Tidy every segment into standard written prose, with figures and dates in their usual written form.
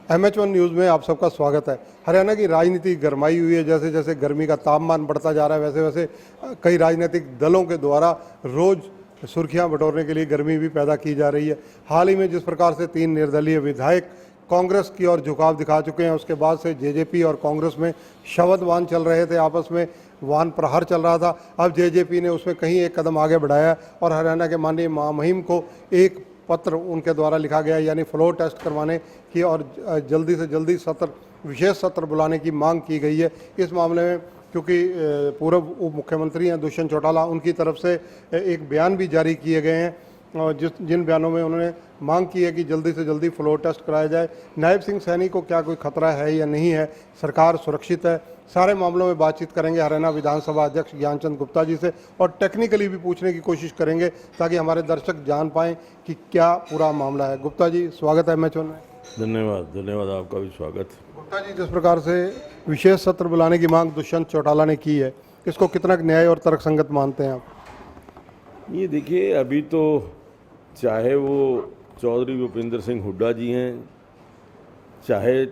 MH1 news में आप सबका स्वागत है। हरियाणा की राजनीति गरमाई हुई है। जैसे जैसे गर्मी का तापमान बढ़ता जा रहा है वैसे वैसे कई राजनीतिक दलों के द्वारा रोज़ सुर्खियां बटोरने के लिए गर्मी भी पैदा की जा रही है। हाल ही में जिस प्रकार से 3 निर्दलीय विधायक कांग्रेस की ओर झुकाव दिखा चुके हैं, उसके बाद से जेजेपी और कांग्रेस में शब्दवान चल रहे थे, आपस में वान प्रहार चल रहा था। अब जेजेपी ने उसमें कहीं एक कदम आगे बढ़ाया और हरियाणा के माननीय महामहिम को एक पत्र उनके द्वारा लिखा गया, यानी फ्लोर टेस्ट करवाने की और जल्दी से जल्दी विशेष सत्र बुलाने की मांग की गई है। इस मामले में क्योंकि पूर्व उप मुख्यमंत्री हैं दुष्यंत चौटाला, उनकी तरफ से एक बयान भी जारी किए गए हैं और जिन बयानों में उन्होंने मांग की है कि जल्दी से जल्दी फ्लोर टेस्ट कराया जाए। नायब सिंह सैनी को क्या कोई खतरा है या नहीं है, सरकार सुरक्षित है, सारे मामलों में बातचीत करेंगे हरियाणा विधानसभा अध्यक्ष ज्ञानचंद गुप्ता जी से और टेक्निकली भी पूछने की कोशिश करेंगे ताकि हमारे दर्शक जान पाएं कि क्या पूरा मामला है। गुप्ता जी, स्वागत है MH1 में। धन्यवाद, आपका भी स्वागत। गुप्ता जी, जिस प्रकार से विशेष सत्र बुलाने की मांग दुष्यंत चौटाला ने की है, इसको कितना न्याय और तर्कसंगत मानते हैं आप? ये देखिए, अभी तो चाहे वो चौधरी भूपेंद्र सिंह हुड्डा जी हैं, चाहे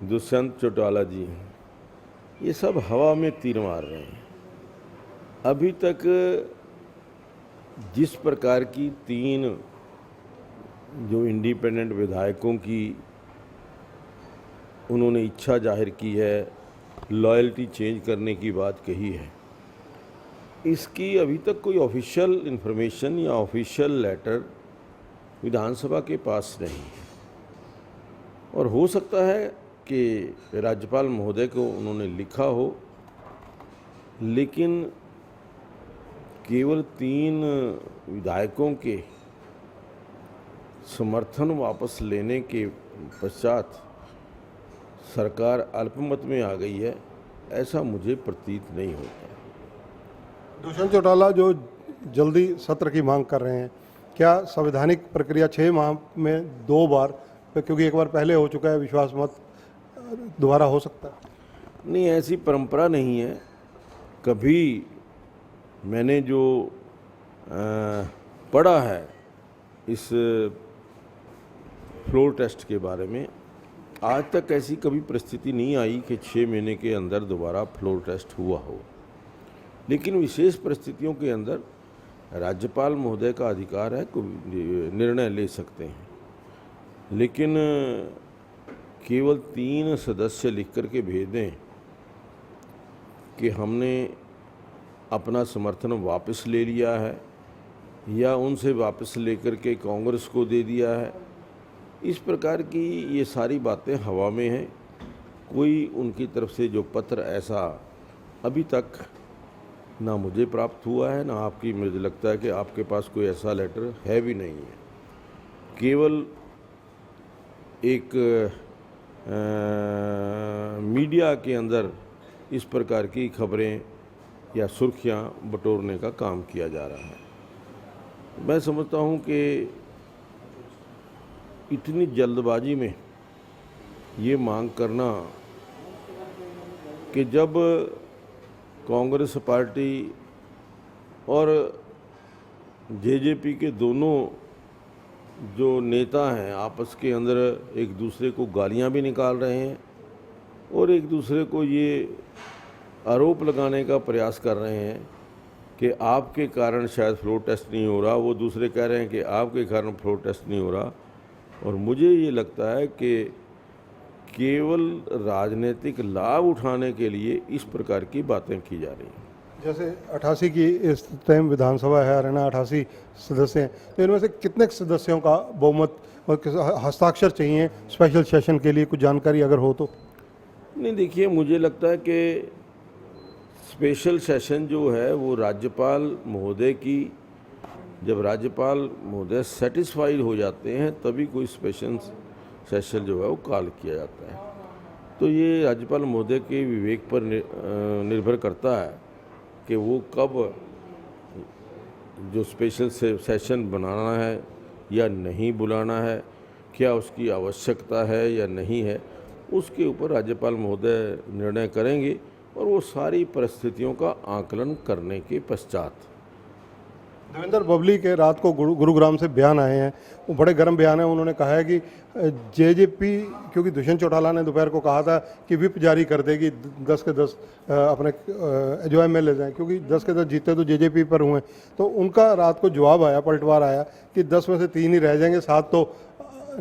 दुष्यंत चौटाला जी हैं, ये सब हवा में तीर मार रहे हैं। अभी तक जिस प्रकार की 3 जो इंडिपेंडेंट विधायकों की उन्होंने इच्छा जाहिर की है, लॉयल्टी चेंज करने की बात कही है, इसकी अभी तक कोई ऑफिशियल इन्फॉर्मेशन या ऑफिशियल लेटर विधानसभा के पास नहीं है। और हो सकता है कि राज्यपाल महोदय को उन्होंने लिखा हो, लेकिन केवल 3 विधायकों के समर्थन वापस लेने के पश्चात सरकार अल्पमत में आ गई है, ऐसा मुझे प्रतीत नहीं होता। दुष्यंत चौटाला जो जल्दी सत्र की मांग कर रहे हैं, क्या संवैधानिक प्रक्रिया 6 माह में 2 बार, क्योंकि एक बार पहले हो चुका है, विश्वास मत दोबारा हो सकता है? नहीं, ऐसी परंपरा नहीं है। कभी मैंने जो पढ़ा है इस फ्लोर टेस्ट के बारे में, आज तक ऐसी कभी परिस्थिति नहीं आई कि 6 महीने के अंदर दोबारा फ्लोर टेस्ट हुआ हो। लेकिन विशेष परिस्थितियों के अंदर राज्यपाल महोदय का अधिकार है, कोई निर्णय ले सकते हैं। लेकिन केवल 3 सदस्य लिख कर के भेज दें कि हमने अपना समर्थन वापस ले लिया है या उनसे वापस लेकर के कांग्रेस को दे दिया है, इस प्रकार की ये सारी बातें हवा में हैं। कोई उनकी तरफ से जो पत्र ऐसा अभी तक ना मुझे प्राप्त हुआ है, ना आपकी, मुझे लगता है कि आपके पास कोई ऐसा लेटर है भी नहीं है। केवल एक मीडिया के अंदर इस प्रकार की खबरें या सुर्खियां बटोरने का काम किया जा रहा है। मैं समझता हूं कि इतनी जल्दबाजी में ये मांग करना कि जब कांग्रेस पार्टी और जेजेपी के दोनों जो नेता हैं आपस के अंदर एक दूसरे को गालियां भी निकाल रहे हैं और एक दूसरे को ये आरोप लगाने का प्रयास कर रहे हैं कि आपके कारण शायद फ्लोर टेस्ट नहीं हो रहा, वो दूसरे कह रहे हैं कि आपके कारण फ्लोर टेस्ट नहीं हो रहा। और मुझे ये लगता है कि केवल राजनीतिक लाभ उठाने के लिए इस प्रकार की बातें की जा रही हैं। जैसे 88 की इस टाइम विधानसभा है, हरियाणा 88 सदस्य हैं, तो इनमें से कितने सदस्यों का बहुमत और हस्ताक्षर चाहिए स्पेशल सेशन के लिए, कुछ जानकारी अगर हो तो? नहीं, देखिए, मुझे लगता है कि स्पेशल सेशन जो है वो राज्यपाल महोदय की, जब राज्यपाल महोदय सेटिस्फाइड हो जाते हैं तभी कोई स्पेशल सेशन जो है वो कॉल किया जाता है। तो ये राज्यपाल महोदय के विवेक पर निर्भर करता है कि वो कब जो स्पेशल सेशन बनाना है या नहीं बुलाना है, क्या उसकी आवश्यकता है या नहीं है, उसके ऊपर राज्यपाल महोदय निर्णय करेंगे और वो सारी परिस्थितियों का आकलन करने के पश्चात देवेंद्र बबली के रात को गुरुग्राम से बयान आए हैं, वो बड़े गर्म बयान है। उन्होंने कहा है कि जेजेपी, क्योंकि दुष्यंत चौटाला ने दोपहर को कहा था कि विप जारी कर देगी 10 के 10 अपने जो एमएलए हैं, क्योंकि 10 के 10 जीते तो जेजेपी पर हुए। तो उनका रात को जवाब आया, पलटवार आया कि 10 में से 3 ही रह जाएंगे, 7 तो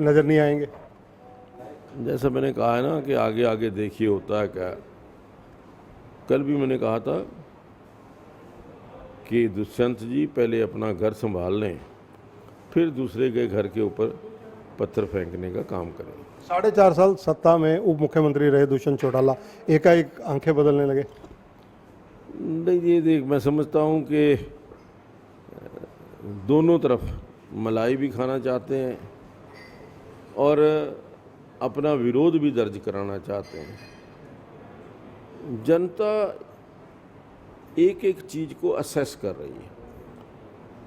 नज़र नहीं आएंगे। जैसा मैंने कहा है ना कि आगे आगे देखिए होता है क्या। कल भी मैंने कहा था कि दुष्यंत जी पहले अपना घर संभाल लें, फिर दूसरे के घर के ऊपर पत्थर फेंकने का काम करें। 4.5 साल सत्ता में उप मुख्यमंत्री रहे दुष्यंत चौटाला, एकाएक आंखें बदलने लगे। नहीं, ये देख, मैं समझता हूँ कि दोनों तरफ मलाई भी खाना चाहते हैं और अपना विरोध भी दर्ज कराना चाहते हैं। जनता एक एक चीज़ को असेस कर रही है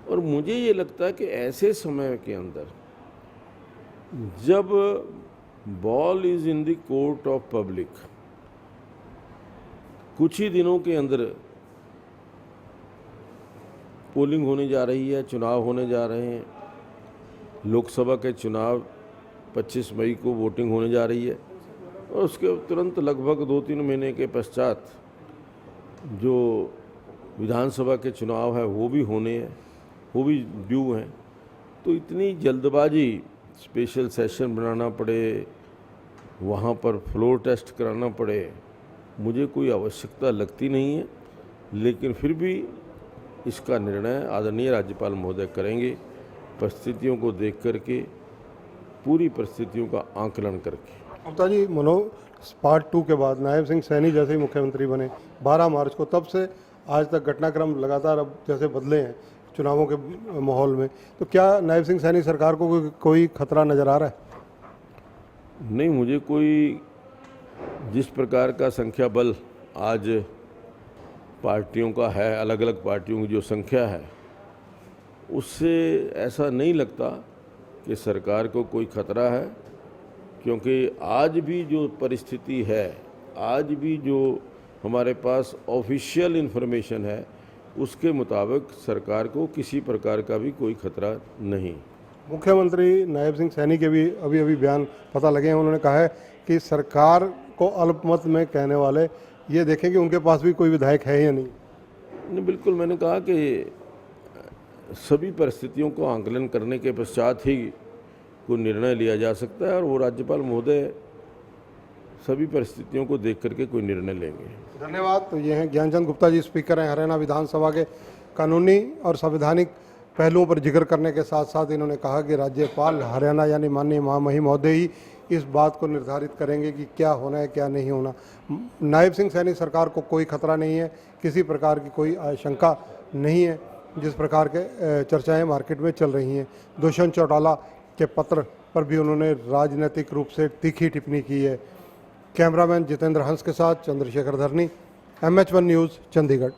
और मुझे ये लगता है कि ऐसे समय के अंदर जब ball is in the court of public, कुछ ही दिनों के अंदर पोलिंग होने जा रही है, चुनाव होने जा रहे हैं, लोकसभा के चुनाव 25 मई को वोटिंग होने जा रही है और उसके तुरंत लगभग 2-3 महीने के पश्चात जो विधानसभा के चुनाव है वो भी होने हैं, वो भी ड्यू हैं। तो इतनी जल्दबाजी, स्पेशल सेशन बनाना पड़े, वहाँ पर फ्लोर टेस्ट कराना पड़े, मुझे कोई आवश्यकता लगती नहीं है। लेकिन फिर भी इसका निर्णय आदरणीय राज्यपाल महोदय करेंगे, परिस्थितियों को देख करके, पूरी परिस्थितियों का आंकलन करके। गुप्ता जी, मनोज पार्ट 2 के बाद नायब सिंह सैनी जैसे ही मुख्यमंत्री बने 12 मार्च को, तब से आज तक घटनाक्रम लगातार अब जैसे बदले हैं चुनावों के माहौल में, तो क्या नायब सिंह सैनी सरकार को कोई खतरा नज़र आ रहा है? नहीं, मुझे कोई, जिस प्रकार का संख्या बल आज पार्टियों का है, अलग अलग पार्टियों की जो संख्या है, उससे ऐसा नहीं लगता कि सरकार को कोई खतरा है। क्योंकि आज भी जो परिस्थिति है, आज भी जो हमारे पास ऑफिशियल इन्फॉर्मेशन है, उसके मुताबिक सरकार को किसी प्रकार का भी कोई खतरा नहीं। मुख्यमंत्री नायब सिंह सैनी के भी अभी अभी बयान पता लगे हैं। उन्होंने कहा है कि सरकार को अल्पमत में कहने वाले ये देखें कि उनके पास भी कोई विधायक है या नहीं। बिल्कुल, मैंने कहा कि सभी परिस्थितियों को आंकलन करने के पश्चात ही कोई निर्णय लिया जा सकता है और वो राज्यपाल महोदय सभी परिस्थितियों को देख करके कोई निर्णय लेंगे। धन्यवाद। तो ये हैं ज्ञानचंद गुप्ता जी, स्पीकर हैं हरियाणा विधानसभा के। कानूनी और संवैधानिक पहलुओं पर जिक्र करने के साथ साथ इन्होंने कहा कि राज्यपाल हरियाणा यानी माननीय महामहिम महोदय ही इस बात को निर्धारित करेंगे कि क्या होना है क्या नहीं होना। नायब सिंह सैनी सरकार को कोई खतरा नहीं है, किसी प्रकार की कोई आशंका नहीं है, जिस प्रकार के चर्चाएं मार्केट में चल रही हैं। दुष्यंत चौटाला के पत्र पर भी उन्होंने राजनीतिक रूप से तीखी टिप्पणी की है। कैमरामैन जितेंद्र हंस के साथ चंद्रशेखर धरनी, MH1 न्यूज़, चंडीगढ़।